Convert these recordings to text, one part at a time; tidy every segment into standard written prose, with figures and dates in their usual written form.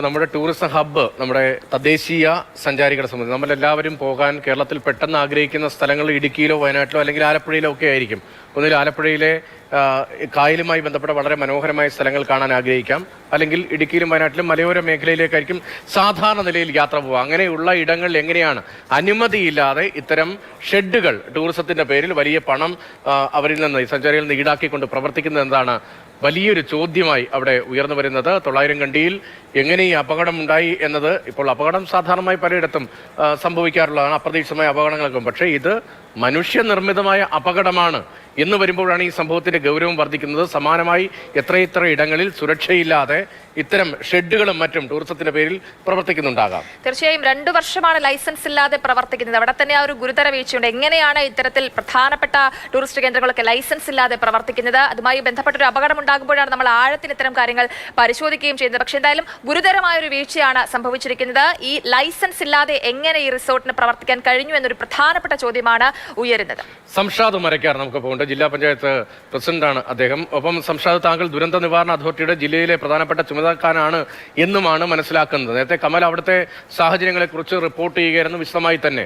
നമ്മുടെ tourism hub നമ്മുടെ തദ്ദേശീയ സഞ്ചാരികളെ സംബന്ധിച്ച് നമ്മളെല്ലാവരും പോകാൻ കേരളത്തിൽ പെട്ടെന്ന് ആഗ്രഹിക്കുന്ന സ്ഥലങ്ങൾ ഇടുക്കിയിലോ വയനാട്ടിലോ അല്ലെങ്കിൽ ആലപ്പുഴയിലോ ഒക്കെ ആയിരിക്കും. ഒന്നിൽ ആലപ്പുഴയിലെ കായലുമായി ബന്ധപ്പെട്ട വളരെ മനോഹരമായ സ്ഥലങ്ങൾ കാണാൻ ആഗ്രഹിക്കാം, അല്ലെങ്കിൽ ഇടുക്കിയിലും വയനാട്ടിലും മലയോര മേഖലയിലേക്കായിരിക്കും സാധാരണ നിലയിൽ യാത്ര പോവുക. അങ്ങനെയുള്ള ഇടങ്ങളിൽ എങ്ങനെയാണ് അനുമതിയില്ലാതെ ഇത്തരം ഷെഡുകൾ ടൂറിസത്തിന്റെ പേരിൽ വലിയ പണം അവരിൽ നിന്ന് സഞ്ചാരികളിൽ നിന്ന് ഈടാക്കിക്കൊണ്ട് പ്രവർത്തിക്കുന്നത് എന്താണ് വലിയൊരു ചോദ്യമായി അവിടെ ഉയർന്നു വരുന്നത്. 900 കണ്ടിയിൽ എങ്ങനെ ഈ അപകടമുണ്ടായി എന്നത്, ഇപ്പോൾ അപകടം സാധാരണമായി പലയിടത്തും സംഭവിക്കാറുള്ളതാണ്, അപ്രതീക്ഷിതമായ അപകടങ്ങളൊക്കെ. പക്ഷേ ഇത് മനുഷ്യനിർമ്മിതമായ അപകടമാണ് എന്ന് വരുമ്പോഴാണ് ഈ സംഭവത്തിന്റെ ഗൗരവം വർദ്ധിക്കുന്നത്. സമാനമായി എത്രയെത്ര ഇടങ്ങളിൽ സുരക്ഷയില്ലാതെ ഇത്തരം ഷെഡുകളും മറ്റും ടൂറിസത്തിന്റെ പേരിൽ പ്രവർത്തിക്കുന്നുണ്ടാകാം. തീർച്ചയായും 2 വർഷമാണ് ലൈസൻസ് ഇല്ലാതെ പ്രവർത്തിക്കുന്നത്. അവിടെ തന്നെ ആ ഒരു ഗുരുതര വീഴ്ചയുണ്ട്. എങ്ങനെയാണ് ഇത്തരത്തിൽ പ്രധാനപ്പെട്ട ടൂറിസ്റ്റ് കേന്ദ്രങ്ങളൊക്കെ ലൈസൻസ് ഇല്ലാതെ പ്രവർത്തിക്കുന്നത്? അതുമായി ബന്ധപ്പെട്ട ഒരു അപകടം ഉണ്ടാകുമ്പോഴാണ് നമ്മൾ ആഴത്തിൽ ഇത്തരം കാര്യങ്ങൾ പരിശോധിക്കുകയും ചെയ്യുന്നത്. പക്ഷേ എന്തായാലും ഗുരുതരമായ ഒരു വീഴ്ചയാണ് സംഭവിച്ചിരിക്കുന്നത്. ഈ ലൈസൻസ് ഇല്ലാതെ എങ്ങനെ ഈ റിസോർട്ടിന് പ്രവർത്തിക്കാൻ കഴിഞ്ഞു എന്നൊരു പ്രധാനപ്പെട്ട ചോദ്യമാണ് ഉയരുന്നത്. സംഷാദ് മരക്കാർ നമുക്ക് പോകുന്നുണ്ട്. ജില്ലാ പഞ്ചായത്ത് പ്രസിഡന്റാണ് അദ്ദേഹം. ഒപ്പം സംഷാദ്, താങ്കൾ ദുരന്ത നിവാരണ അതോറിറ്റിയുടെ ജില്ലയിലെ പ്രധാനപ്പെട്ട ചുമതലക്കാരനാണ് എന്നുമാണ് മനസ്സിലാക്കുന്നത്. നേരത്തെ കമൽ അവിടുത്തെ സാഹചര്യങ്ങളെ കുറിച്ച് റിപ്പോർട്ട് ചെയ്യുകയായിരുന്നു വിശദമായി തന്നെ.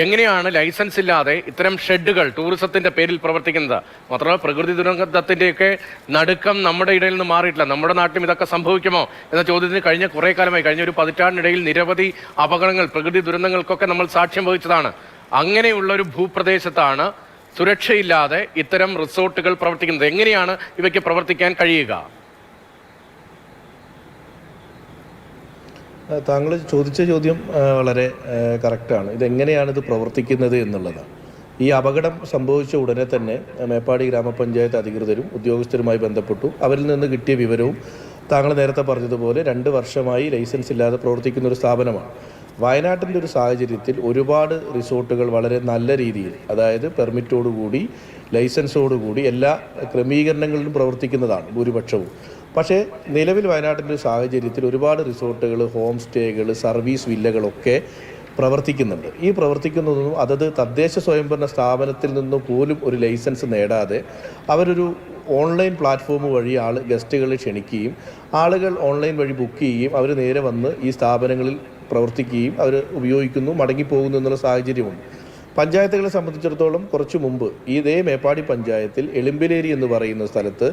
എങ്ങനെയാണ് ലൈസൻസ് ഇല്ലാതെ ഇത്തരം ഷെഡുകൾ ടൂറിസത്തിന്റെ പേരിൽ പ്രവർത്തിക്കുന്നത്? മാത്രമല്ല പ്രകൃതി ദുരന്തത്തിന്റെയൊക്കെ നടുക്കം നമ്മുടെ ഇടയിൽ നിന്ന് മാറിയിട്ടില്ല. നമ്മുടെ നാട്ടിലും ഇതൊക്കെ സംഭവിക്കുമോ എന്ന ചോദ്യത്തിന് കഴിഞ്ഞ കുറേ കാലമായി, കഴിഞ്ഞ ഒരു പതിറ്റാണ്ടിനിടയിൽ നിരവധി അപകടങ്ങൾ, പ്രകൃതി ദുരന്തങ്ങൾക്കൊക്കെ നമ്മൾ സാക്ഷ്യം വഹിച്ചതാണ്. അങ്ങനെയുള്ള ഒരു ഭൂപ്രദേശത്താണ് സുരക്ഷയില്ലാതെ ഇത്തരം റിസോർട്ടുകൾ പ്രവർത്തിക്കുന്നത്. എങ്ങനെയാണ് ഇവയ്ക്ക് പ്രവർത്തിക്കാൻ കഴിയുക? താങ്കൾ ചോദിച്ച ചോദ്യം വളരെ കറക്റ്റാണ്. ഇതെങ്ങനെയാണ് ഇത് പ്രവർത്തിക്കുന്നത് എന്നുള്ളതാണ്. ഈ അപകടം സംഭവിച്ച ഉടനെ തന്നെ മേപ്പാടി ഗ്രാമപഞ്ചായത്ത് അധികൃതരും ഉദ്യോഗസ്ഥരുമായി ബന്ധപ്പെട്ടു. അവരിൽ നിന്ന് കിട്ടിയ വിവരവും താങ്കൾ നേരത്തെ പറഞ്ഞതുപോലെ 2 വർഷമായി ലൈസൻസ് ഇല്ലാതെ പ്രവർത്തിക്കുന്ന ഒരു സ്ഥാപനമാണ്. വയനാട്ടിൻ്റെ ഒരു സാഹചര്യത്തിൽ ഒരുപാട് റിസോർട്ടുകൾ വളരെ നല്ല രീതിയിൽ, അതായത് പെർമിറ്റോടുകൂടി ലൈസൻസോടുകൂടി എല്ലാ ക്രമീകരണങ്ങളിലും പ്രവർത്തിക്കുന്നതാണ് ഭൂരിപക്ഷവും. പക്ഷേ നിലവിൽ വയനാട്ടിൻ്റെ ഒരു സാഹചര്യത്തിൽ ഒരുപാട് റിസോർട്ടുകൾ, ഹോം സ്റ്റേകൾ, സർവീസ് വില്ലകളൊക്കെ പ്രവർത്തിക്കുന്നുണ്ട്. ഈ പ്രവർത്തിക്കുന്നതൊന്നും അതത് തദ്ദേശ സ്വയംഭരണ സ്ഥാപനത്തിൽ നിന്ന് പോലും ഒരു ലൈസൻസ് നേടാതെ അവരൊരു ഓൺലൈൻ പ്ലാറ്റ്ഫോം വഴി ഗസ്റ്റുകളെ ക്ഷണിക്കുകയും ആളുകൾ ഓൺലൈൻ വഴി ബുക്ക് ചെയ്യുകയും അവർ നേരെ വന്ന് ഈ സ്ഥാപനങ്ങളിൽ പ്രവർത്തിക്കുകയും അവർ ഉപയോഗിക്കുന്നു, മടങ്ങിപ്പോകുന്നു എന്നുള്ള സാഹചര്യമുണ്ട്. പഞ്ചായത്തുകളെ സംബന്ധിച്ചിടത്തോളം കുറച്ചു മുമ്പ് ഇതേ മേപ്പാടി പഞ്ചായത്തിൽ എളിമ്പലേരി എന്ന് പറയുന്ന സ്ഥലത്ത്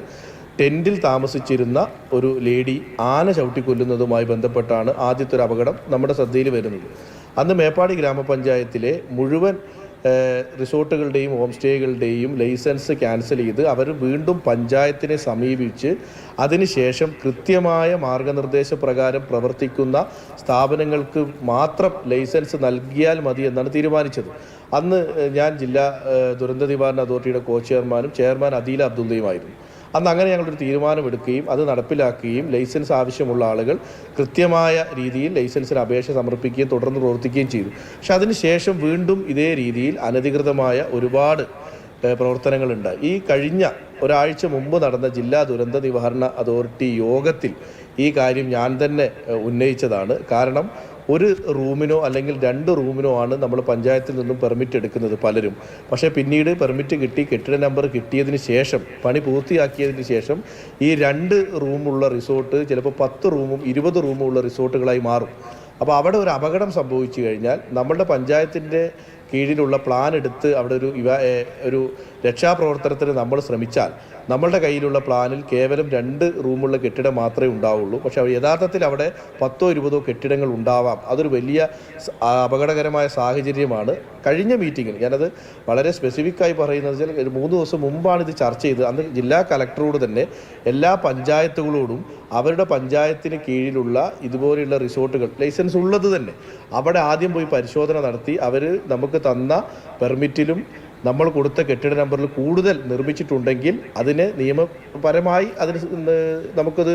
ടെൻറ്റിൽ താമസിച്ചിരുന്ന ഒരു ലേഡി ആന ചവിട്ടിക്കൊല്ലുന്നതുമായി ബന്ധപ്പെട്ടാണ് ആദ്യത്തെ ഒരു അപകടം നമ്മുടെ ശ്രദ്ധയിൽ വരുന്നത്. അന്ന് മേപ്പാടി ഗ്രാമപഞ്ചായത്തിലെ മുഴുവൻ റിസോർട്ടുകളുടെയും ഹോം സ്റ്റേകളുടെയും ലൈസൻസ് ക്യാൻസൽ ചെയ്ത് അവർ വീണ്ടും പഞ്ചായത്തിനെ സമീപിച്ച് അതിനുശേഷം കൃത്യമായ മാർഗനിർദ്ദേശപ്രകാരം പ്രവർത്തിക്കുന്ന സ്ഥാപനങ്ങൾക്ക് മാത്രം ലൈസൻസ് നൽകിയാൽ മതി എന്നാണ് തീരുമാനിച്ചത്. അന്ന് ഞാൻ ജില്ലാ ദുരന്ത നിവാരണ അതോറിറ്റിയുടെ കോ ചെയർമാനും ചെയർമാൻ അദീല അബ്ദുള്ളയുമായിരുന്നു. അന്ന് അങ്ങനെ ഞങ്ങളൊരു തീരുമാനമെടുക്കുകയും അത് നടപ്പിലാക്കുകയും ലൈസൻസ് ആവശ്യമുള്ള ആളുകൾ കൃത്യമായ രീതിയിൽ ലൈസൻസിന് അപേക്ഷ സമർപ്പിക്കുകയും തുടർന്ന് പ്രവർത്തിക്കുകയും ചെയ്തു. പക്ഷെ അതിനുശേഷം വീണ്ടും ഇതേ രീതിയിൽ അനധികൃതമായ ഒരുപാട് പ്രവർത്തനങ്ങളുണ്ട്. ഈ കഴിഞ്ഞ ഒരാഴ്ച മുമ്പ് നടന്ന ജില്ലാ ദുരന്ത നിവാരണ അതോറിറ്റി യോഗത്തിൽ ഈ കാര്യം ഞാൻ തന്നെ ഉന്നയിച്ചതാണ്. കാരണം ഒരു റൂമിനോ അല്ലെങ്കിൽ 2 റൂമിനോ ആണ് നമ്മൾ പഞ്ചായത്തിൽ നിന്നും പെർമിറ്റ് എടുക്കുന്നത് പലരും. പക്ഷേ പിന്നീട് പെർമിറ്റ് കിട്ടി, കെട്ടിട നമ്പർ കിട്ടിയതിന് ശേഷം, പണി പൂർത്തിയാക്കിയതിന് ശേഷം ഈ 2 റൂമുള്ള റിസോർട്ട് ചിലപ്പോൾ 10 റൂമും 20 റൂമും ഉള്ള റിസോർട്ടുകളായി മാറും. അപ്പോൾ അവിടെ ഒരു അപകടം സംഭവിച്ചു കഴിഞ്ഞാൽ നമ്മളുടെ പഞ്ചായത്തിൻ്റെ കീഴിലുള്ള പ്ലാൻ എടുത്ത് അവിടെ ഒരു രക്ഷാപ്രവർത്തനത്തിന് നമ്മൾ ശ്രമിച്ചാൽ നമ്മളുടെ കയ്യിലുള്ള പ്ലാനിൽ കേവലം 2 റൂമുള്ള കെട്ടിടം മാത്രമേ ഉണ്ടാവുള്ളൂ. പക്ഷേ യഥാർത്ഥത്തിൽ അവിടെ 10ഓ 20ഓ കെട്ടിടങ്ങൾ ഉണ്ടാവാം. അതൊരു വലിയ അപകടകരമായ സാഹചര്യമാണ്. കഴിഞ്ഞ മീറ്റിങ്ങിൽ ഞാനത് വളരെ സ്പെസിഫിക്കായി പറയുന്നത് വെച്ചാൽ 3 ദിവസം മുമ്പാണ് ഇത് ചർച്ച ചെയ്തത്. അന്ന് ജില്ലാ കലക്ടറോട് തന്നെ എല്ലാ പഞ്ചായത്തുകളോടും അവരുടെ പഞ്ചായത്തിന് കീഴിലുള്ള ഇതുപോലെയുള്ള റിസോർട്ടുകൾ ലൈസൻസ് ഉള്ളത് തന്നെ അവിടെ ആദ്യം പോയി പരിശോധന നടത്തി അവർ നമുക്ക് തന്ന പെർമിറ്റിലും നമ്മൾ കൊടുത്ത കെട്ടിട നമ്പറിൽ കൂടുതൽ നിർമ്മിച്ചിട്ടുണ്ടെങ്കിൽ അതിന് നിയമപരമായി നമുക്കത്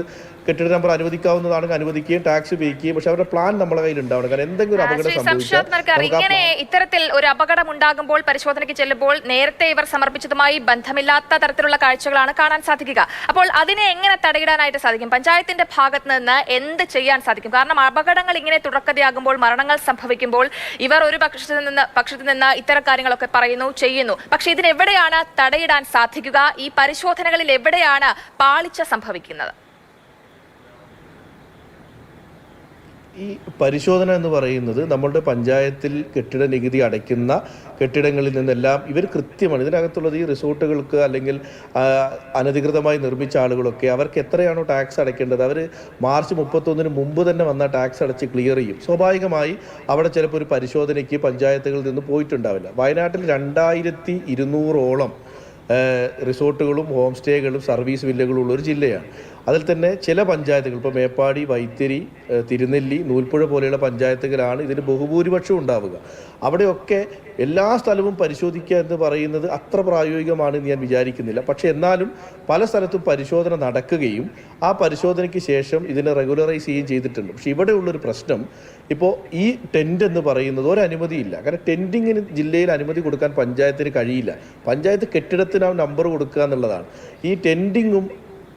കെട്ടിട നമ്പർ അനുവദിക്കാവുന്നതാണെങ്കിൽ അനുവദിക്കുകയും ടാക്സ് ഉപയോഗിക്കുകയും, പക്ഷെ അവരുടെ പ്ലാൻ നമ്മളെ കയ്യിൽ ഉണ്ടാവണം. കാരണം എന്തെങ്കിലും അപകടം സംഭവിച്ചാൽ ഇങ്ങനെ ഇത്തരത്തിൽ ഒരു അപകടം ഉണ്ടാകുമ്പോൾ പരിശോധനയ്ക്ക് ചെല്ലുമ്പോൾ നേരത്തെ ഇവർ സമർപ്പിച്ചതുമായി ബന്ധമില്ലാത്ത തരത്തിലുള്ള കാഴ്ചകളാണ് കാണാൻ സാധിക്കുക. അപ്പോൾ അതിനെ എങ്ങനെ തടയിടാനായിട്ട് സാധിക്കും? പഞ്ചായത്തിന്റെ ഭാഗത്ത് നിന്ന് എന്ത് ചെയ്യാൻ സാധിക്കും? കാരണം അപകടങ്ങൾ ഇങ്ങനെ തുടർക്കഥയാകുമ്പോൾ, മരണങ്ങൾ സംഭവിക്കുമ്പോൾ ഇവർ ഒരു പക്ഷത്ത് നിന്ന് ഇത്തരം കാര്യങ്ങളൊക്കെ പറയുന്നു, ചെയ്യുന്നു. പക്ഷെ ഇതിനെവിടെയാണ് തടയിടാൻ സാധിക്കുക? ഈ പരിശോധനകളിൽ എവിടെയാണ് പാളിച്ച സംഭവിക്കുന്നത്? ഈ പരിശോധന എന്ന് പറയുന്നത് നമ്മളുടെ പഞ്ചായത്തിൽ കെട്ടിട നികുതി അടയ്ക്കുന്ന കെട്ടിടങ്ങളിൽ നിന്നെല്ലാം ഇവർ കൃത്യമാണ് ഇതിനകത്തുള്ളത്. ഈ റിസോർട്ടുകൾക്ക് അല്ലെങ്കിൽ അനധികൃതമായി നിർമ്മിച്ച ആളുകളൊക്കെ അവർക്ക് എത്രയാണോ ടാക്സ് അടയ്ക്കേണ്ടത് അവർ മാർച്ച് 31 മുമ്പ് തന്നെ വന്ന ടാക്സ് അടച്ച് ക്ലിയർ ചെയ്യും. സ്വാഭാവികമായി അവിടെ ചിലപ്പോൾ ഒരു പരിശോധനയ്ക്ക് പഞ്ചായത്തുകളിൽ നിന്ന് പോയിട്ടുണ്ടാവില്ല. വയനാട്ടിൽ 2200ഓളം റിസോർട്ടുകളും ഹോം സ്റ്റേകളും സർവീസ് വില്ലകളും ഉള്ളൊരു ജില്ലയാണ്. അതിൽ തന്നെ ചില പഞ്ചായത്തുകൾ ഇപ്പോൾ മേപ്പാടി, വൈത്തിരി, തിരുനെല്ലി, നൂൽപ്പുഴ പോലെയുള്ള പഞ്ചായത്തുകളാണ് ഇതിന് ബഹുഭൂരിപക്ഷം ഉണ്ടാവുക. അവിടെയൊക്കെ എല്ലാ സ്ഥലവും പരിശോധിക്കുക എന്ന് പറയുന്നത് അത്ര പ്രായോഗികമാണെന്ന് ഞാൻ വിചാരിക്കുന്നില്ല. പക്ഷേ എന്നാലും പല സ്ഥലത്തും പരിശോധന നടക്കുകയും ആ പരിശോധനയ്ക്ക് ശേഷം ഇതിനെ റെഗുലറൈസ് ചെയ്യുകയും ചെയ്തിട്ടുണ്ട്. പക്ഷേ ഇവിടെ ഉള്ളൊരു പ്രശ്നം ഇപ്പോൾ ഈ ടെൻറ്റ് എന്ന് പറയുന്നത് ഒരനുമതിയില്ല. കാരണം ടെൻറ്റിങ്ങിന് ജില്ലയിൽ അനുമതി കൊടുക്കാൻ പഞ്ചായത്തിന് കഴിയില്ല. പഞ്ചായത്ത് കെട്ടിടത്തിന് ആ നമ്പർ കൊടുക്കുക എന്നുള്ളതാണ്. ഈ ടെൻറ്റിങ്ങും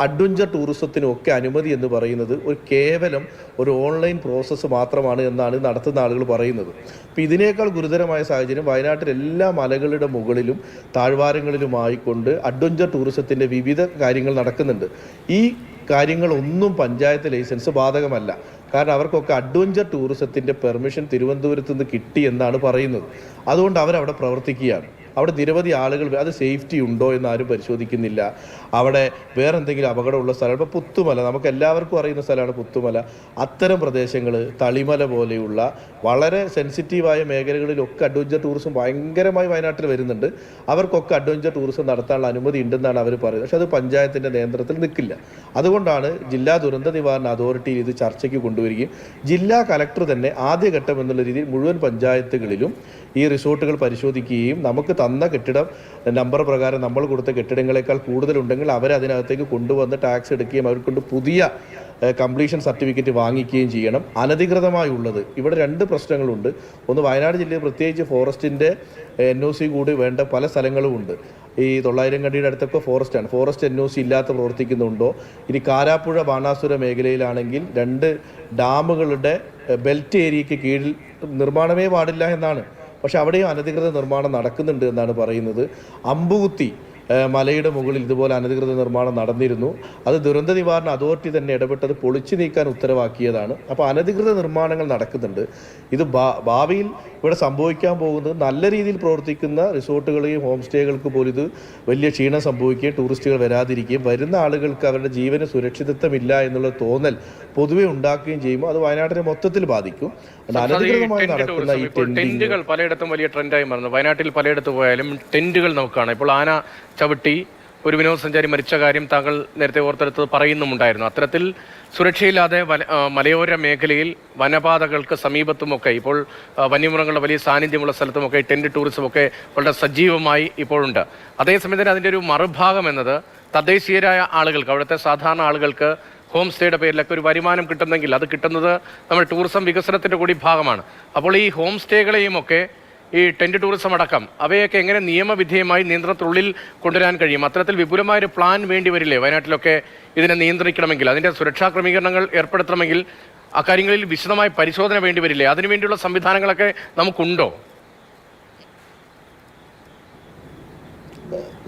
അഡ്വഞ്ചർ ടൂറിസത്തിനും ഒക്കെ അനുമതി എന്ന് പറയുന്നത് കേവലം ഒരു ഓൺലൈൻ പ്രോസസ്സ് മാത്രമാണ് എന്നാണ് നടത്തുന്ന ആളുകൾ പറയുന്നത്. അപ്പോൾ ഇതിനേക്കാൾ ഗുരുതരമായ സാഹചര്യം വയനാട്ടിൽ എല്ലാ മലകളുടെ മുകളിലും താഴ്വാരങ്ങളിലുമായിക്കൊണ്ട് അഡ്വഞ്ചർ ടൂറിസത്തിൻ്റെ വിവിധ കാര്യങ്ങൾ നടക്കുന്നുണ്ട്. ഈ കാര്യങ്ങളൊന്നും പഞ്ചായത്ത് ലൈസൻസ് ബാധകമല്ല. കാരണം അവർക്കൊക്കെ അഡ്വഞ്ചർ ടൂറിസത്തിൻ്റെ പെർമിഷൻ തിരുവനന്തപുരത്ത് നിന്ന് കിട്ടി എന്നാണ് പറയുന്നത്. അതുകൊണ്ട് അവരവിടെ പ്രവർത്തിക്കുകയാണ്. അവിടെ നിരവധി ആളുകൾ അത് സേഫ്റ്റി ഉണ്ടോ എന്ന് ആരും പരിശോധിക്കുന്നില്ല. അവിടെ വേറെ എന്തെങ്കിലും അപകടമുള്ള സ്ഥലം, ഇപ്പോൾ പുത്തുമല, നമുക്ക് എല്ലാവർക്കും അറിയുന്ന സ്ഥലമാണ് പുത്തുമല. അത്തരം പ്രദേശങ്ങൾ, തളിമല പോലെയുള്ള വളരെ സെൻസിറ്റീവായ മേഖലകളിലൊക്കെ അഡ്വഞ്ചർ ടൂറിസം ഭയങ്കരമായി വയനാട്ടിൽ വരുന്നുണ്ട്. അവർക്കൊക്കെ അഡ്വഞ്ചർ ടൂറിസം നടത്താനുള്ള അനുമതി ഉണ്ടെന്നാണ് അവർ പറയുന്നത്. പക്ഷെ അത് പഞ്ചായത്തിൻ്റെ നിയന്ത്രണത്തിൽ നിൽക്കില്ല. അതുകൊണ്ടാണ് ജില്ലാ ദുരന്ത നിവാരണ അതോറിറ്റിയിൽ ഇത് ചർച്ചയ്ക്ക് കൊണ്ടുവരികയും ജില്ലാ കലക്ടർ തന്നെ ആദ്യഘട്ടം എന്നുള്ള രീതിയിൽ മുഴുവൻ പഞ്ചായത്തുകളിലും ഈ റിസോർട്ടുകൾ പരിശോധിക്കുകയും നമുക്ക് തന്ന കെട്ടിടം നമ്പർ പ്രകാരം നമ്മൾ കൊടുത്ത കെട്ടിടങ്ങളെക്കാൾ കൂടുതലുണ്ടെങ്കിൽ അവരതിനകത്തേക്ക് കൊണ്ടുവന്ന് ടാക്സ് എടുക്കുകയും അവർക്കൊണ്ട് പുതിയ കംപ്ലീഷൻ സർട്ടിഫിക്കറ്റ് വാങ്ങിക്കുകയും ചെയ്യണം. അനധികൃതമായുള്ളത് ഇവിടെ 2 പ്രശ്നങ്ങളുണ്ട്. ഒന്ന്, വയനാട് ജില്ലയിൽ പ്രത്യേകിച്ച് ഫോറസ്റ്റിൻ്റെ NOC കൂടി വേണ്ട പല സ്ഥലങ്ങളും ഉണ്ട്. ഈ 900 കണ്ടിയുടെ അടുത്തൊക്കെ ഫോറസ്റ്റാണ്. ഫോറസ്റ്റ് NOC ഇല്ലാത്ത പ്രവർത്തിക്കുന്നുണ്ടോ? ഇനി കാരാപ്പുഴ, ബാണാസുര മേഖലയിലാണെങ്കിൽ 2 ഡാമുകളുടെ ബെൽറ്റ് ഏരിയയ്ക്ക് കീഴിൽ നിർമ്മാണമേ പാടില്ല എന്നാണ്. പക്ഷെ അവിടെയും അനധികൃത നിർമ്മാണം നടക്കുന്നുണ്ട് എന്നാണ് പറയുന്നത്. അമ്പുകുത്തി മലയുടെ മുകളിൽ ഇതുപോലെ അനധികൃത നിർമ്മാണം നടന്നിരുന്നു. അത് ദുരന്ത നിവാരണ അതോറിറ്റി തന്നെ ഇടപെട്ടത് പൊളിച്ചു നീക്കാൻ ഉത്തരവാക്കിയതാണ്. അപ്പോൾ അനധികൃത നിർമ്മാണങ്ങൾ നടക്കുന്നുണ്ട്. ഇത് ഭാവിയിൽ ഇവിടെ സംഭവിക്കാൻ പോകുന്നത് നല്ല രീതിയിൽ പ്രവർത്തിക്കുന്ന റിസോർട്ടുകളെയും ഹോം സ്റ്റേകൾക്ക് പോലും ഇത് വലിയ ക്ഷീണം സംഭവിക്കുകയും ടൂറിസ്റ്റുകൾ വരാതിരിക്കുകയും വരുന്ന ആളുകൾക്ക് അവരുടെ ജീവന് സുരക്ഷിതത്വമില്ല എന്നുള്ള തോന്നൽ പൊതുവെ ഉണ്ടാക്കുകയും ചെയ്യുമ്പോൾ അത് വയനാട്ടിനെ മൊത്തത്തിൽ ബാധിക്കും. അനധികൃതമായി നടക്കുന്ന ഈ ടെന്റുകൾ പലയിടത്തും വലിയ ട്രെൻഡായി മാറുന്നു. വയനാട്ടിൽ പലയിടത്ത് പോയാലും ടെന്റുകൾ നമുക്ക് കാണാം. ഇപ്പോൾ ആന ചവിട്ടി ഒരു വിനോദസഞ്ചാരി മരിച്ച കാര്യം താങ്കൾ നേരത്തെ ഓർത്തെടുത്ത് പറയുന്നുമുണ്ടായിരുന്നു. അത്തരത്തിൽ സുരക്ഷയില്ലാതെ മലയോര മേഖലയിൽ വനപാതകൾക്ക് സമീപത്തുമൊക്കെ ഇപ്പോൾ വന്യമൃഗങ്ങളുടെ വലിയ സാന്നിധ്യമുള്ള സ്ഥലത്തുമൊക്കെ ടെന്റ് ടൂറിസമൊക്കെ വളരെ സജീവമായി ഇപ്പോഴുണ്ട്. അതേസമയം തന്നെ അതിൻ്റെ ഒരു മറുഭാഗം എന്നത് തദ്ദേശീയരായ ആളുകൾക്ക്, അവിടുത്തെ സാധാരണ ആളുകൾക്ക് ഹോം സ്റ്റേയുടെ പേരിലൊക്കെ ഒരു വരുമാനം കിട്ടുന്നെങ്കിൽ അത് കിട്ടുന്നത് നമ്മൾ ടൂറിസം വികസനത്തിൻ്റെ കൂടി ഭാഗമാണ്. അപ്പോൾ ഈ ഹോം സ്റ്റേകളെയും ഒക്കെ ഈ ടെന്റ് ടൂറിസം അടക്കം അവയൊക്കെ എങ്ങനെ നിയമവിധേയമായി നിയന്ത്രണത്തിനുള്ളിൽ കൊണ്ടുവരാൻ കഴിയും? അത്തരത്തിൽ വിപുലമായൊരു പ്ലാൻ വേണ്ടി വരില്ലേ വയനാട്ടിലൊക്കെ ഇതിനെ നിയന്ത്രിക്കണമെങ്കിൽ, അതിൻ്റെ സുരക്ഷാ ക്രമീകരണങ്ങൾ ഏർപ്പെടുത്തണമെങ്കിൽ അക്കാര്യങ്ങളിൽ വിശദമായ പരിശോധന വേണ്ടി വരില്ലേ? അതിനുവേണ്ടിയുള്ള സംവിധാനങ്ങളൊക്കെ നമുക്കുണ്ടോ?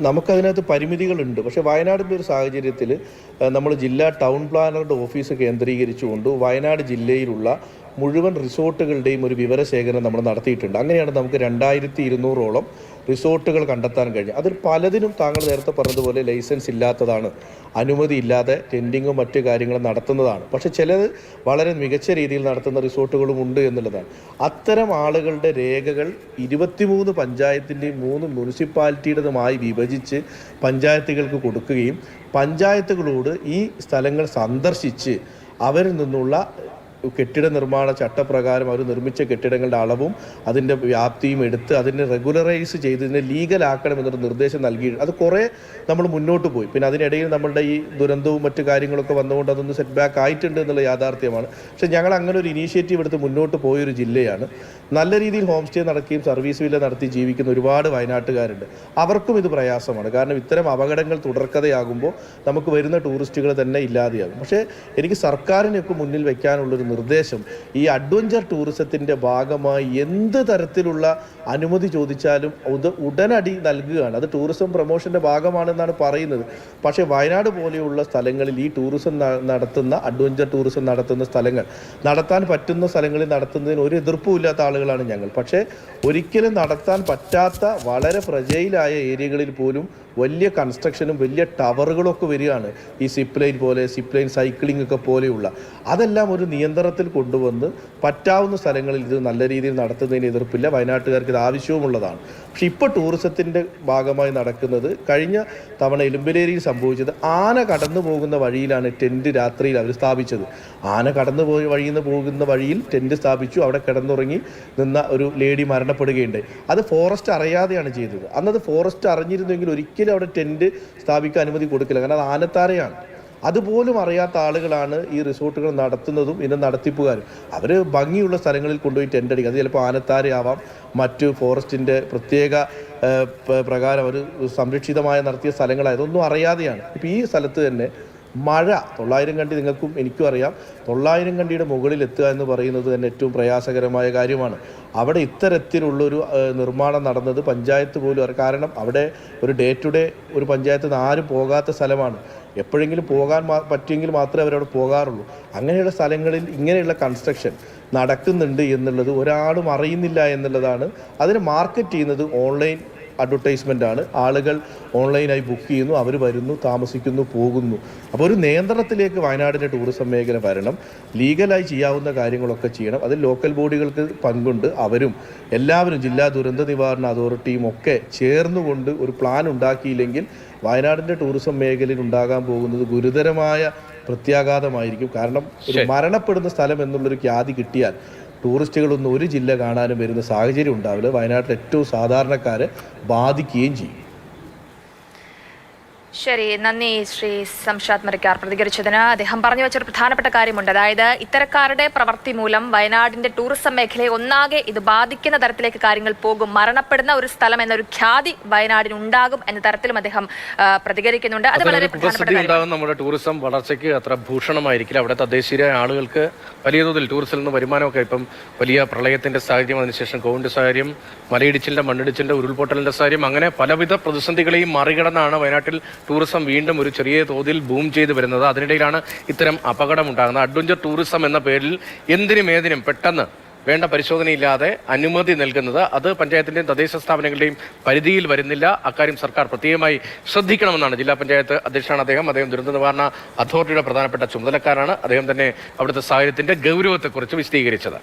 നമുക്കതിനകത്ത് പരിമിതികളുണ്ട്. പക്ഷേ വയനാടിൻ്റെ ഒരു സാഹചര്യത്തിൽ നമ്മൾ ജില്ലാ ടൗൺ പ്ലാനറുടെ ഓഫീസ് കേന്ദ്രീകരിച്ചുകൊണ്ട് വയനാട് ജില്ലയിലുള്ള മുഴുവൻ റിസോർട്ടുകളുടെയും ഒരു വിവരശേഖരണം നമ്മൾ നടത്തിയിട്ടുണ്ട്. അങ്ങനെയാണ് നമുക്ക് 2200ഓളം റിസോർട്ടുകൾ കണ്ടെത്താൻ കഴിഞ്ഞു. അതിൽ പലതിനും താങ്കൾ നേരത്തെ പറഞ്ഞതുപോലെ ലൈസൻസ് ഇല്ലാത്തതാണ്, അനുമതി ഇല്ലാതെ ടെൻഡിങ്ങും മറ്റു കാര്യങ്ങളും നടത്തുന്നതാണ്. പക്ഷെ ചിലത് വളരെ മികച്ച രീതിയിൽ നടത്തുന്ന റിസോർട്ടുകളും ഉണ്ട് എന്നുള്ളതാണ്. അത്തരം ആളുകളുടെ രേഖകൾ 23 പഞ്ചായത്തിൻ്റെയും 3 മുനിസിപ്പാലിറ്റിയുടേതുമായി വിഭജിച്ച് പഞ്ചായത്തുകൾക്ക് കൊടുക്കുകയും പഞ്ചായത്തുകളോട് ഈ സ്ഥലങ്ങൾ സന്ദർശിച്ച് അവരിൽ നിന്നുള്ള കെട്ടിട നിർമ്മാണ ചട്ടപ്രകാരം അവർ നിർമ്മിച്ച കെട്ടിടങ്ങളുടെ അളവും അതിൻ്റെ വ്യാപ്തിയും എടുത്ത് അതിനെ റെഗുലറൈസ് ചെയ്ത് ഇതിനെ ലീഗലാക്കണമെന്നൊരു നിർദ്ദേശം നൽകി. അത് കുറേ നമ്മൾ മുന്നോട്ട് പോയി. പിന്നെ അതിനിടയിൽ നമ്മളുടെ ഈ ദുരന്തവും മറ്റു കാര്യങ്ങളൊക്കെ വന്നുകൊണ്ട് അതൊന്ന് സെറ്റ് ബാക്ക് ആയിട്ടുണ്ട് എന്നുള്ള യാഥാർത്ഥ്യമാണ്. പക്ഷേ ഞങ്ങൾ അങ്ങനെ ഒരു ഇനീഷ്യേറ്റീവ് എടുത്ത് മുന്നോട്ട് പോയൊരു ജില്ലയാണ്. നല്ല രീതിയിൽ ഹോം സ്റ്റേ നടക്കുകയും സർവീസ് വില്ല നടത്തി ജീവിക്കുന്ന ഒരുപാട് വയനാട്ടുകാരുണ്ട്. അവർക്കും ഇത് പ്രയാസമാണ്. കാരണം ഇത്തരം അപകടങ്ങൾ തുടർക്കഥയാകുമ്പോൾ നമുക്ക് വരുന്ന ടൂറിസ്റ്റുകൾ തന്നെ ഇല്ലാതെയാകും. പക്ഷേ എനിക്ക് സർക്കാരിനൊക്കെ മുന്നിൽ വെക്കാനുള്ളൊരു നിർദ്ദേശം ഈ അഡ്വഞ്ചർ ടൂറിസത്തിൻ്റെ ഭാഗമായി എന്ത് തരത്തിലുള്ള അനുമതി ചോദിച്ചാലും ഉടനടി നൽകുകയാണ്. അത് ടൂറിസം പ്രൊമോഷൻ്റെ ഭാഗമാണെന്നാണ് പറയുന്നത്. പക്ഷേ വയനാട് പോലെയുള്ള സ്ഥലങ്ങളിൽ ഈ ടൂറിസം നടത്തുന്ന അഡ്വഞ്ചർ ടൂറിസം നടത്തുന്ന സ്ഥലങ്ങൾ നടത്താൻ പറ്റുന്ന സ്ഥലങ്ങളിൽ നടത്തുന്നതിന് ഒരു എതിർപ്പുമില്ലാത്ത ആളുകളാണ് ഞങ്ങൾ. പക്ഷേ ഒരിക്കലും നടത്താൻ പറ്റാത്ത വളരെ ഫ്രജൈലായ ഏരിയകളിൽ പോലും വലിയ കൺസ്ട്രക്ഷനും വലിയ ടവറുകളൊക്കെ വരികയാണ്. ഈ സിപ്പ് ലൈൻ സൈക്ലിംഗ് ഒക്കെ പോലെയുള്ള അതെല്ലാം ഒരു നിയന്ത്രണത്തിൽ കൊണ്ടുവന്ന് പറ്റാവുന്ന സ്ഥലങ്ങളിൽ ഇത് നല്ല രീതിയിൽ നടത്തുന്നതിന് എതിർപ്പില്ല. വയനാട്ടുകാർക്ക് ഇത് ആവശ്യവുമുള്ളതാണ്. പക്ഷെ ഇപ്പോൾ ടൂറിസത്തിൻ്റെ ഭാഗമായി നടക്കുന്നത് കഴിഞ്ഞ തവണ എലുമ്പലേരിയിൽ സംഭവിച്ചത് ആന കടന്നു പോകുന്ന വഴിയിലാണ് ടെൻറ്റ് രാത്രിയിൽ അവർ സ്ഥാപിച്ചത്. ആന കടന്നു പോകുന്ന വഴിയിൽ ടെൻറ്റ് സ്ഥാപിച്ചു. അവിടെ കിടന്നുറങ്ങി നിന്ന ഒരു ലേഡി മരണപ്പെടുകയുണ്ടായി. അത് ഫോറസ്റ്റ് അറിയാതെയാണ് ചെയ്തത്. അന്നത് ഫോറസ്റ്റ് അറിഞ്ഞിരുന്നെങ്കിൽ ഒരിക്കലും അവിടെ ടെൻറ്റ് സ്ഥാപിക്കാൻ അനുമതി കൊടുക്കില്ല. കാരണം അത് ആനത്താരയാണ്. അതുപോലും അറിയാത്ത ആളുകളാണ് ഈ റിസോർട്ടുകൾ നടത്തുന്നതും ഇതിൻ്റെ നടത്തിപ്പുകാരും. അവർ ഭംഗിയുള്ള സ്ഥലങ്ങളിൽ കൊണ്ടുപോയി ടെൻ്റ് അടിക്കുക. അത് ചിലപ്പോൾ ആനത്താരയാവാം, മറ്റ് ഫോറസ്റ്റിൻ്റെ പ്രത്യേക പ്രകാരം ഒരു സംരക്ഷിതമായ നടത്തിയ സ്ഥലങ്ങളായതൊന്നും അറിയാതെയാണ്. ഇപ്പോൾ ഈ സ്ഥലത്ത് തന്നെ മഴ 900 കണ്ടി നിങ്ങൾക്കും എനിക്കും അറിയാം. 900 കണ്ടിയുടെ മുകളിൽ എത്തുക എന്ന് പറയുന്നത് തന്നെ ഏറ്റവും പ്രയാസകരമായ കാര്യമാണ്. അവിടെ ഇത്തരത്തിലുള്ളൊരു നിർമ്മാണം നടന്നത് പഞ്ചായത്ത് പോലും കാരണം അവിടെ ഒരു ഡേ ടു ഡേ ഒരു പഞ്ചായത്ത് നിന്ന് ആരും പോകാത്ത സ്ഥലമാണ്. എപ്പോഴെങ്കിലും പോകാൻ പറ്റിയെങ്കിൽ മാത്രമേ അവരവിടെ പോകാറുള്ളൂ. അങ്ങനെയുള്ള സ്ഥലങ്ങളിൽ ഇങ്ങനെയുള്ള കൺസ്ട്രക്ഷൻ നടക്കുന്നുണ്ട് എന്നുള്ളത് ഒരാളും അറിയുന്നില്ല എന്നുള്ളതാണ്. അതിനെ മാർക്കറ്റ് ചെയ്യുന്നത് ഓൺലൈൻ അഡ്വർടൈസ്മെൻ്റ് ആണ്. ആളുകൾ ഓൺലൈനായി ബുക്ക് ചെയ്യുന്നു, അവർ വരുന്നു, താമസിക്കുന്നു, പോകുന്നു. അപ്പോൾ ഒരു നിയന്ത്രണത്തിലേക്ക് വയനാടിൻ്റെ ടൂറിസം മേഖല വരണം. ലീഗലായി ചെയ്യാവുന്ന കാര്യങ്ങളൊക്കെ ചെയ്യണം. അതിൽ ലോക്കൽ ബോഡികൾക്ക് പങ്കുണ്ട്. അവരും എല്ലാവരും ജില്ലാ ദുരന്ത നിവാരണ അതോറിറ്റിയും ഒക്കെ ചേർന്നുകൊണ്ട് ഒരു പ്ലാൻ ഉണ്ടാക്കിയില്ലെങ്കിൽ വയനാടിൻ്റെ ടൂറിസം മേഖലയിൽ ഉണ്ടാകാൻ പോകുന്നത് ഗുരുതരമായ പ്രത്യാഘാതമായിരിക്കും. കാരണം ഒരു മരണപ്പെടുന്ന സ്ഥലം എന്നുള്ളൊരു ഖ്യാതി കിട്ടിയാൽ ടൂറിസ്റ്റുകളൊന്നും ഒരു ജില്ല കാണാനും വരുന്ന സാഹചര്യം ഉണ്ടാവില്ല. വയനാട്ടിലെ ഏറ്റവും സാധാരണക്കാരെ ബാധിക്കുകയും ചെയ്യും. ശരി, നന്ദി ശ്രീ സംഷാദ് മരിക്കാർ പ്രതികരിച്ചതിന്. അദ്ദേഹം പറഞ്ഞു വെച്ചൊരു പ്രധാനപ്പെട്ട കാര്യമുണ്ട്. അതായത് ഇത്തരക്കാരുടെ പ്രവൃത്തി മൂലം വയനാടിന്റെ ടൂറിസം മേഖലയെ ഒന്നാകെ ഇത് ബാധിക്കുന്ന തരത്തിലേക്ക് കാര്യങ്ങൾ പോകും. മരണപ്പെടുന്ന ഒരു സ്ഥലം എന്നൊരു ഖ്യാതി വയനാടിന് ഉണ്ടാകും എന്ന തരത്തിലും അദ്ദേഹം പ്രതികരിക്കുന്നുണ്ട്. അത് വളരെ പ്രധാനപ്പെട്ട നമ്മുടെ ടൂറിസം വളർച്ചയ്ക്ക് അത്ര ഭൂഷണമായിരിക്കില്ല. അവിടെ തദ്ദേശീയ ആളുകൾക്ക് വലിയ തോതിൽ ടൂറിസത്തിൽ നിന്ന് വരുമാനമൊക്കെ ഇപ്പം വലിയ പ്രളയത്തിന്റെ സാഹചര്യം, അതിനുശേഷം കോവിഡ് സാഹചര്യം, മലയിടിച്ചിലിന്റെ മണ്ണിടിച്ചിലിന്റെ ഉരുൾപൊട്ടലിന്റെ സാഹചര്യം, അങ്ങനെ പലവിധ പ്രതിസന്ധികളെയും മറികടന്നാണ് വയനാട്ടിൽ ടൂറിസം വീണ്ടും ഒരു ചെറിയ തോതിൽ ബൂം ചെയ്ത് വരുന്നത്. അതിനിടയിലാണ് ഇത്തരം അപകടമുണ്ടാകുന്നത്. അഡ്വഞ്ചർ ടൂറിസം എന്ന പേരിൽ എന്തിനും ഏതിനും പെട്ടെന്ന് വേണ്ട പരിശോധനയില്ലാതെ അനുമതി നൽകുന്നത് അത് പഞ്ചായത്തിന്റെയും തദ്ദേശ സ്ഥാപനങ്ങളുടെയും പരിധിയിൽ വരുന്നില്ല. അക്കാര്യം സർക്കാർ പ്രത്യേകമായി ശ്രദ്ധിക്കണമെന്നാണ് ജില്ലാ പഞ്ചായത്ത് അധ്യക്ഷനാണ് അദ്ദേഹം ദുരന്ത നിവാരണ അതോറിറ്റിയുടെ പ്രധാനപ്പെട്ട ചുമതലക്കാരാണ്. അദ്ദേഹം തന്നെ അവിടുത്തെ സാഹചര്യത്തിന്റെ ഗൗരവത്തെക്കുറിച്ച് വിശദീകരിച്ചത്.